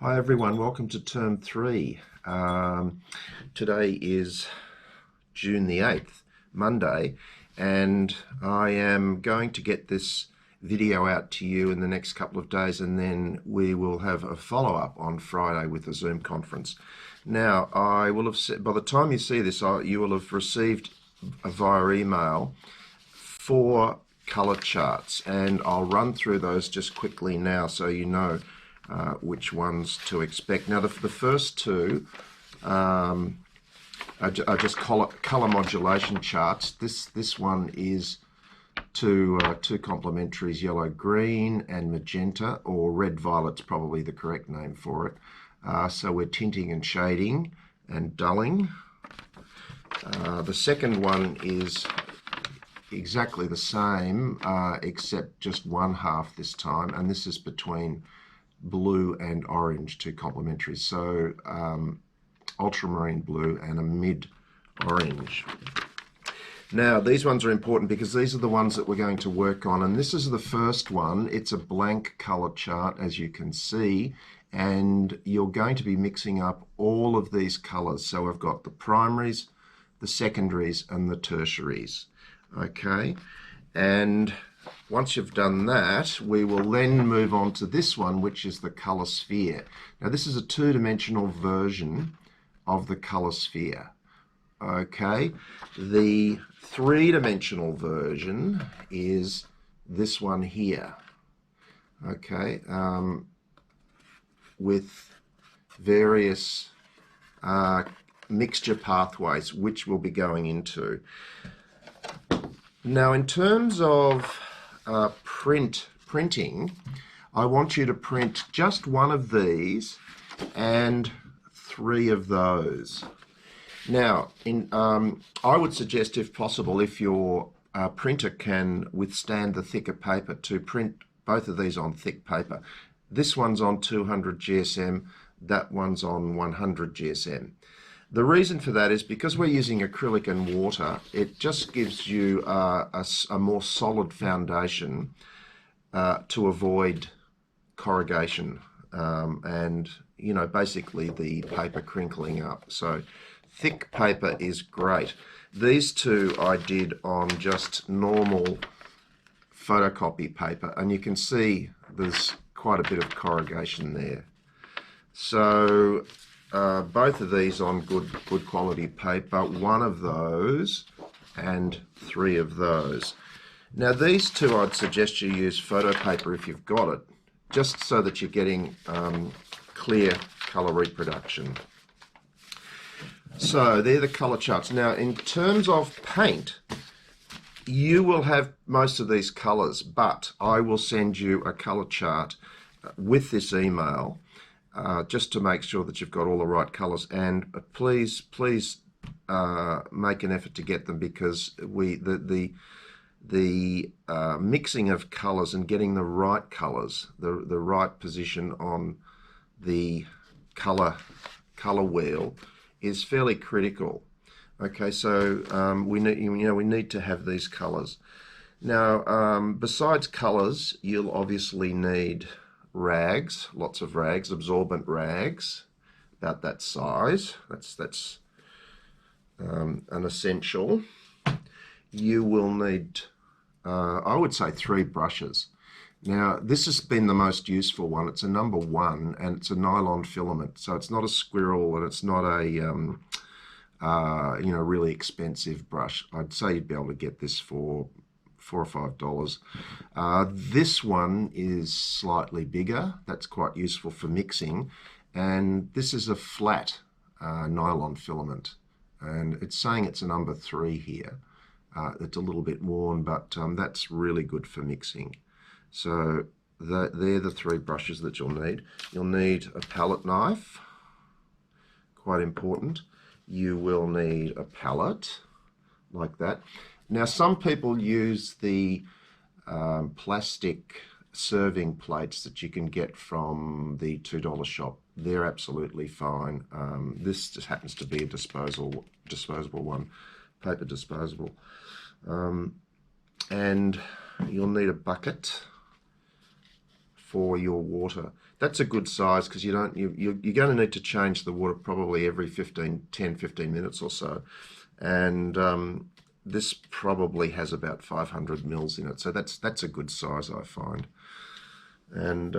Hi everyone, welcome to term 3. Today is June the 8th, Monday, and I am going to get this video out to you in the next couple of days, and then we will have a follow-up on Friday with a Zoom conference. Now, I will have by the time you see this, you will have received via email 4 color charts, and I'll run through those just quickly now so you know which ones to expect. Now, the first two are just color modulation charts. This one is two complementaries, yellow, green, and magenta, or red, violet's probably the correct name for it. So we're tinting and shading and dulling. The second one is exactly the same, except just one half this time, and this is between blue and orange, two complementaries. So ultramarine blue and a mid orange. Now, these ones are important because these are the ones that we're going to work on, and this is the first one. It's a blank color chart, as you can see, and you're going to be mixing up all of these colors. So I've got the primaries, the secondaries, and the tertiaries. Okay, and once you've done that, we will then move on to this one, which is the color sphere. Now, this is a two-dimensional version of the color sphere. Okay, the three-dimensional version is this one here. Okay, with various mixture pathways, which we'll be going into. Now, in terms of printing, I want you to print just one of these and 3 of those. Now, I would suggest, if possible, if your printer can withstand the thicker paper, to print both of these on thick paper. This one's on 200 GSM, that one's on 100 GSM. The reason for that is because we're using acrylic and water, it just gives you a more solid foundation to avoid corrugation and, you know, basically the paper crinkling up. So thick paper is great. These two I did on just normal photocopy paper, and you can see there's quite a bit of corrugation there. So both of these on good quality paper, 1 of those and 3 of those. Now, these two I'd suggest you use photo paper if you've got it, just so that you're getting clear color reproduction. So they're the color charts. Now, in terms of paint, you will have most of these colors, but I will send you a color chart with this email, just to make sure that you've got all the right colors. And please make an effort to get them, because the mixing of colors and getting the right colors, the right position on the color wheel is fairly critical. Okay, so we need to have these colors. Now, besides colors, you'll obviously need rags, lots of rags, absorbent rags, about that size. That's an essential. You will need, I would say, 3 brushes. Now, this has been the most useful one. It's a number 1, and it's a nylon filament, so it's not a squirrel, and it's not a really expensive brush. I'd say you'd be able to get this for $4 or $5. This one is slightly bigger. That's quite useful for mixing, and this is a flat nylon filament, and it's saying it's a number 3 here. It's a little bit worn, but that's really good for mixing. So they're the 3 brushes that you'll need. You'll need a palette knife, quite important. You will need a palette like that. Now, some people use the plastic serving plates that you can get from the $2 shop. They're absolutely fine. This just happens to be a disposable one, paper disposable. And you'll need a bucket for your water. That's a good size because you're going to need to change the water probably every 10, 15 minutes or so. And this probably has about 500 mils in it. So that's a good size, I find. And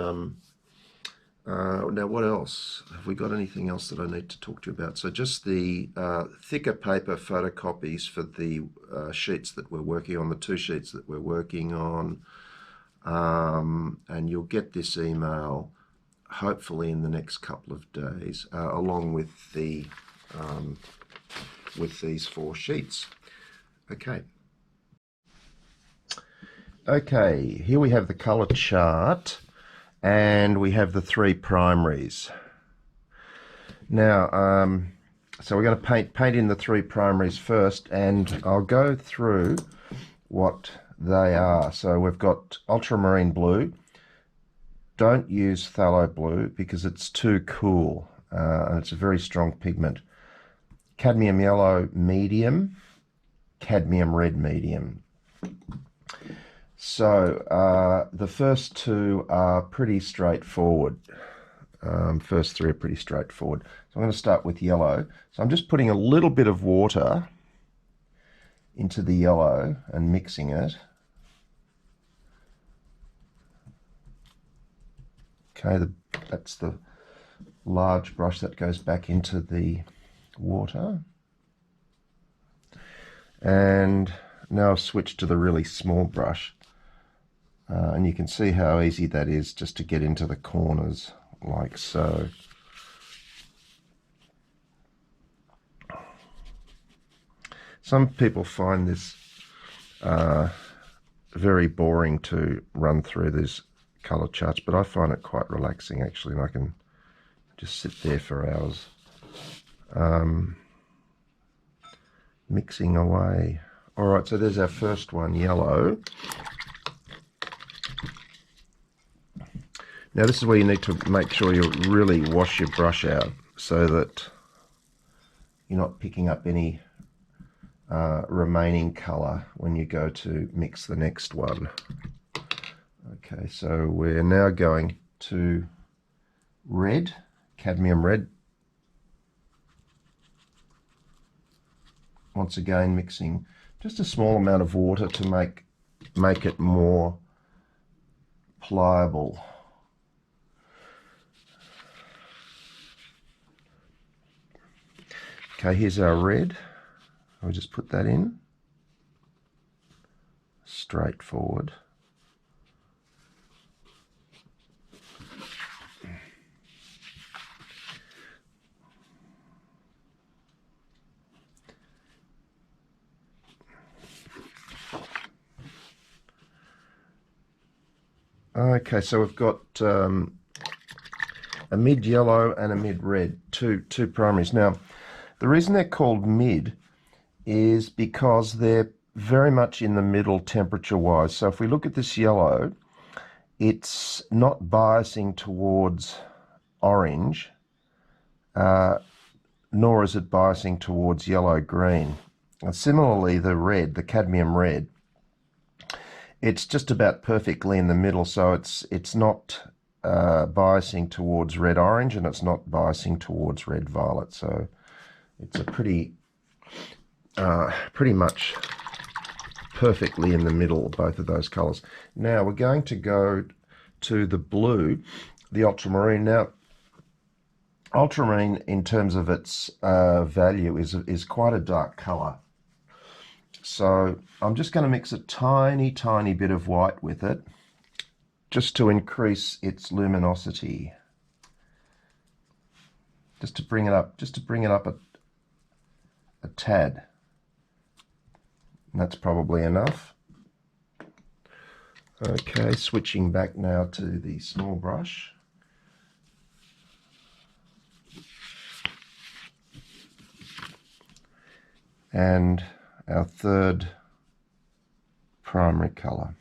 now what else? Have we got anything else that I need to talk to you about? So just the thicker paper photocopies for the sheets that we're working on, the 2 sheets that we're working on. And you'll get this email hopefully in the next couple of days, along with the with these 4 sheets. Okay, here we have the color chart, and we have the 3 primaries. Now, so we're going to paint in the 3 primaries first, and I'll go through what they are. So we've got ultramarine blue. Don't use phthalo blue because it's too cool, and it's a very strong pigment. Cadmium yellow medium, cadmium red medium. So the first 2 are pretty straightforward. First 3 are pretty straightforward. So I'm going to start with yellow. So I'm just putting a little bit of water into the yellow and mixing it. Okay, that's the large brush that goes back into the water. And now I've switched to the really small brush. And you can see how easy that is just to get into the corners, like so. Some people find this very boring to run through these color charts, but I find it quite relaxing actually, and I can just sit there for hours mixing away. All right, so there's our first one, yellow. Now this is where you need to make sure you really wash your brush out so that you're not picking up any remaining color when you go to mix the next one. Okay, so we're now going to red, cadmium red. Once again mixing just a small amount of water to make it more pliable. Okay, here's our red. I'll just put that in. Straightforward. Okay, so we've got a mid yellow and a mid red, two primaries. Now, the reason they're called mid is because they're very much in the middle temperature-wise. So if we look at this yellow, it's not biasing towards orange, nor is it biasing towards yellow-green. And similarly, the red, the cadmium red, it's just about perfectly in the middle, so it's not biasing towards red-orange, and it's not biasing towards red-violet. So it's a pretty much perfectly in the middle of both of those colors. Now we're going to go to the blue, the ultramarine. Now, ultramarine, in terms of its value, is quite a dark color. So I'm just going to mix a tiny bit of white with it, just to increase its luminosity, just to bring it up a tad. And that's probably enough. Okay, switching back now to the small brush. And our third primary color.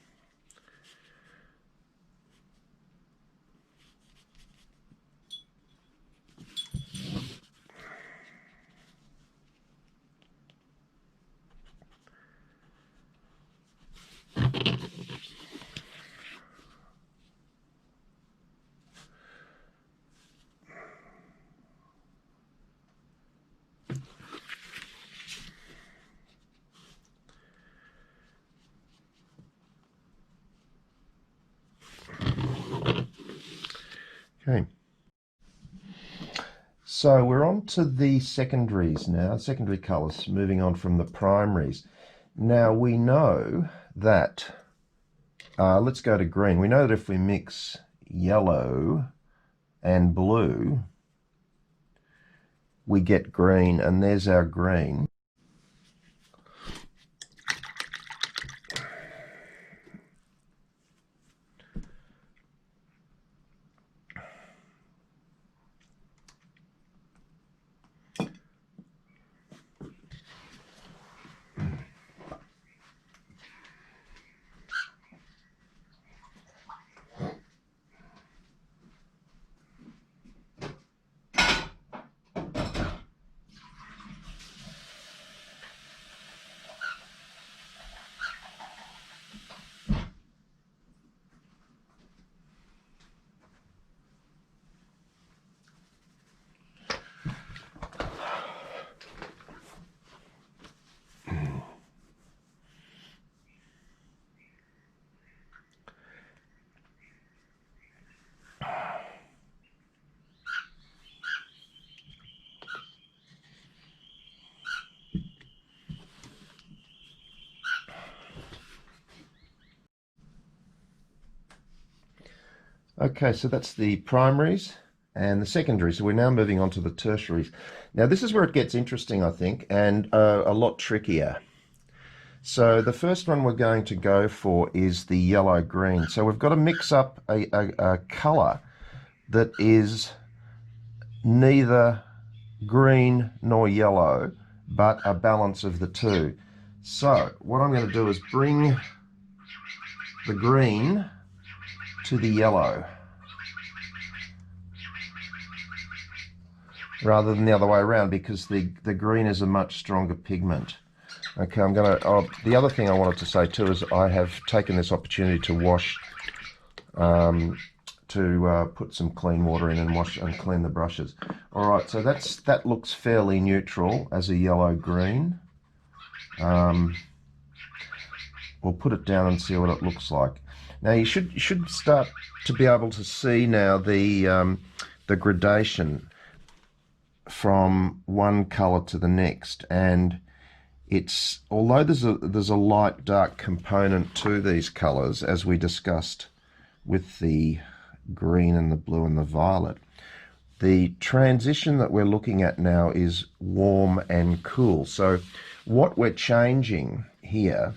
Okay. So we're on to the secondaries now, secondary colours, moving on from the primaries. Now we know that, let's go to green. We know that if we mix yellow and blue, we get green, and there's our green. Okay, so that's the primaries and the secondaries. So we're now moving on to the tertiaries. Now this is where it gets interesting, I think, and a lot trickier. So the first one we're going to go for is the yellow-green. So we've got to mix up a colour that is neither green nor yellow, but a balance of the two. So what I'm going to do is bring the green to the yellow rather than the other way around, because the green is a much stronger pigment. Okay, I'm going to, the other thing I wanted to say too is I have taken this opportunity to wash, put some clean water in and wash and clean the brushes. All right, so that looks fairly neutral as a yellow-green. We'll put it down and see what it looks like. Now you should start to be able to see now the gradation from one color to the next, and it's, although there's a light dark component to these colors, as we discussed with the green and the blue and the violet, the transition that we're looking at now is warm and cool. So what we're changing here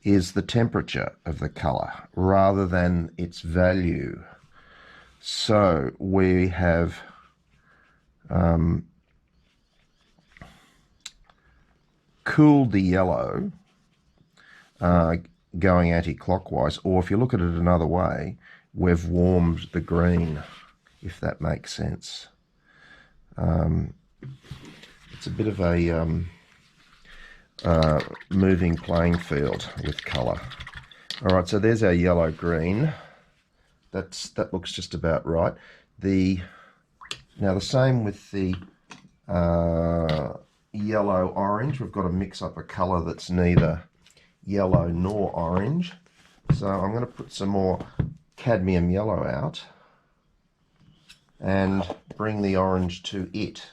is the temperature of the color rather than its value. So we have cooled the yellow going anti-clockwise, or if you look at it another way, we've warmed the green, if that makes sense. It's a bit of a moving playing field with colour. All right, so there's our yellow-green. That looks just about right. Now the same with the yellow-orange. We've got to mix up a colour that's neither yellow nor orange. So I'm going to put some more cadmium yellow out and bring the orange to it.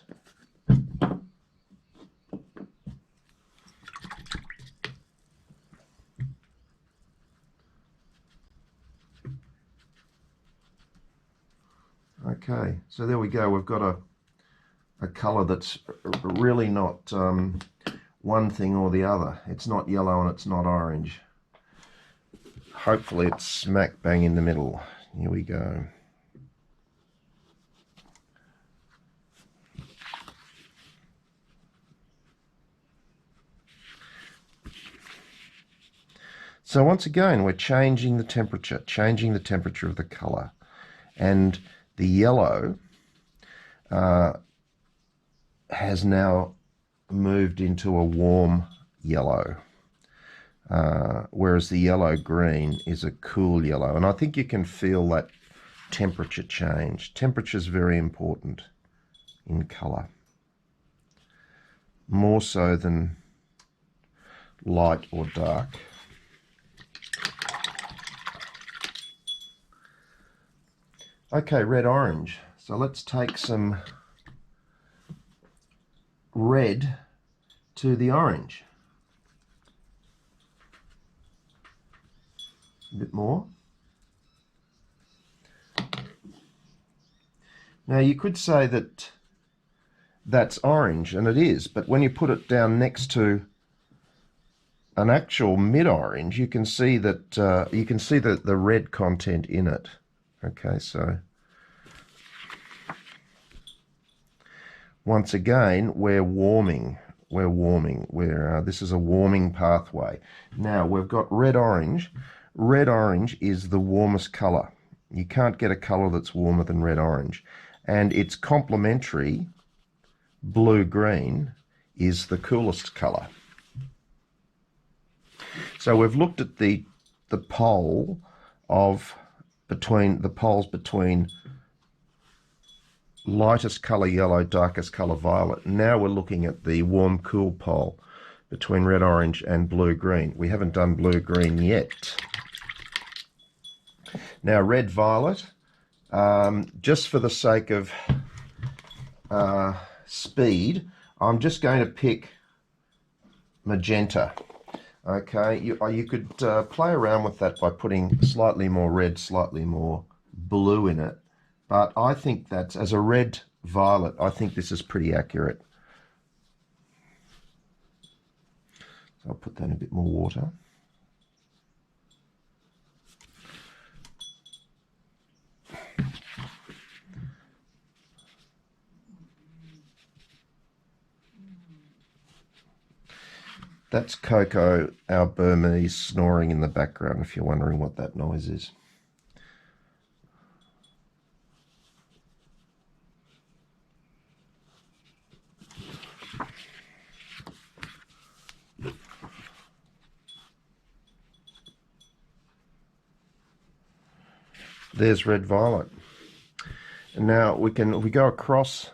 Okay, so there we go. We've got a colour that's really not one thing or the other. It's not yellow and it's not orange. Hopefully it's smack bang in the middle. Here we go. So once again, we're changing the temperature of the colour. And the yellow has now moved into a warm yellow, whereas the yellow-green is a cool yellow. And I think you can feel that temperature change. Temperature is very important in colour, more so than light or dark. Okay, red-orange. So let's take some red to the orange. A bit more. Now you could say that that's orange, and it is, but when you put it down next to an actual mid-orange, you can see that the red content in it. Okay, so once again, we're warming. This is a warming pathway. Now we've got red-orange. Red-orange is the warmest colour. You can't get a colour that's warmer than red-orange. And its complementary, blue-green, is the coolest colour. So we've looked at the pole between lightest colour yellow, darkest colour violet. Now we're looking at the warm cool pole between red orange and blue green. We haven't done blue green yet. Now red violet, just for the sake of speed, I'm just going to pick magenta. Okay, you could play around with that by putting slightly more red, slightly more blue in it. But I think that's, as a red violet, I think this is pretty accurate. So I'll put that in a bit more water. That's Coco, our Burmese, snoring in the background, if you're wondering what that noise is. There's red violet. And now if we go across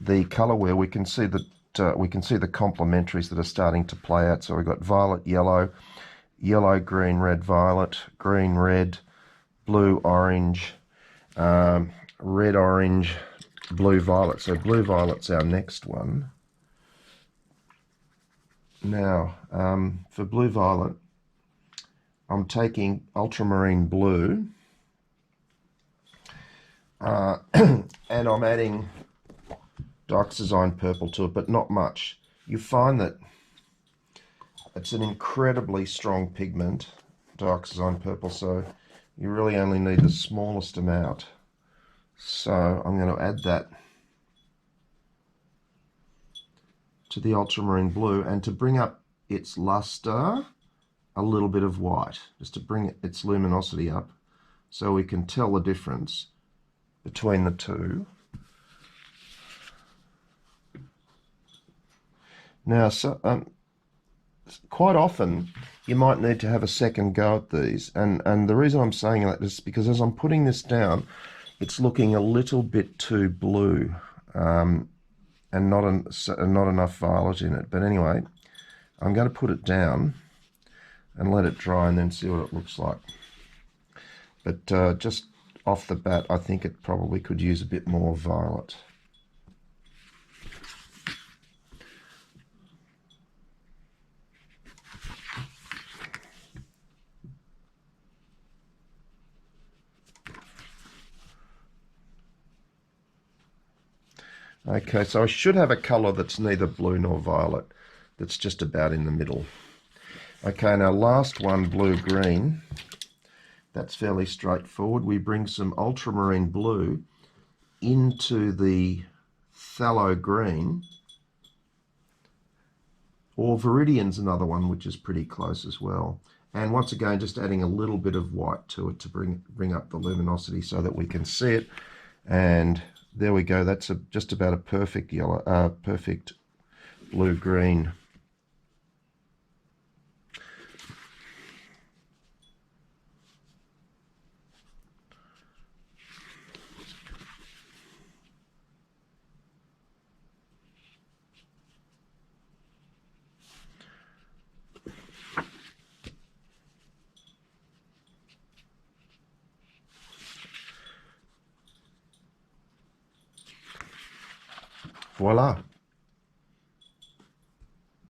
the colour wheel, we can see that the complementaries that are starting to play out. So we've got violet, yellow, yellow, green, red, violet, green, red, blue, orange, red, orange, blue, violet. So blue, violet's our next one. Now, for blue, violet, I'm taking ultramarine blue, and I'm adding dioxazine purple to it, but not much. You find that it's an incredibly strong pigment, dioxazine purple, so you really only need the smallest amount. So I'm going to add that to the ultramarine blue, and to bring up its luster, a little bit of white, just to bring its luminosity up so we can tell the difference between the two. Now, quite often you might need to have a second go at these, and the reason I'm saying that is because as I'm putting this down, it's looking a little bit too blue, and not enough violet in it. But anyway, I'm going to put it down and let it dry and then see what it looks like. But just off the bat, I think it probably could use a bit more violet. Okay, so I should have a colour that's neither blue nor violet, that's just about in the middle. Okay, now last one, blue-green. That's fairly straightforward. We bring some ultramarine blue into the phthalo green, or Viridian's another one which is pretty close as well. And once again, just adding a little bit of white to it to bring up the luminosity so that we can see it. And there we go. That's just about a perfect yellow, perfect blue-green. Voila.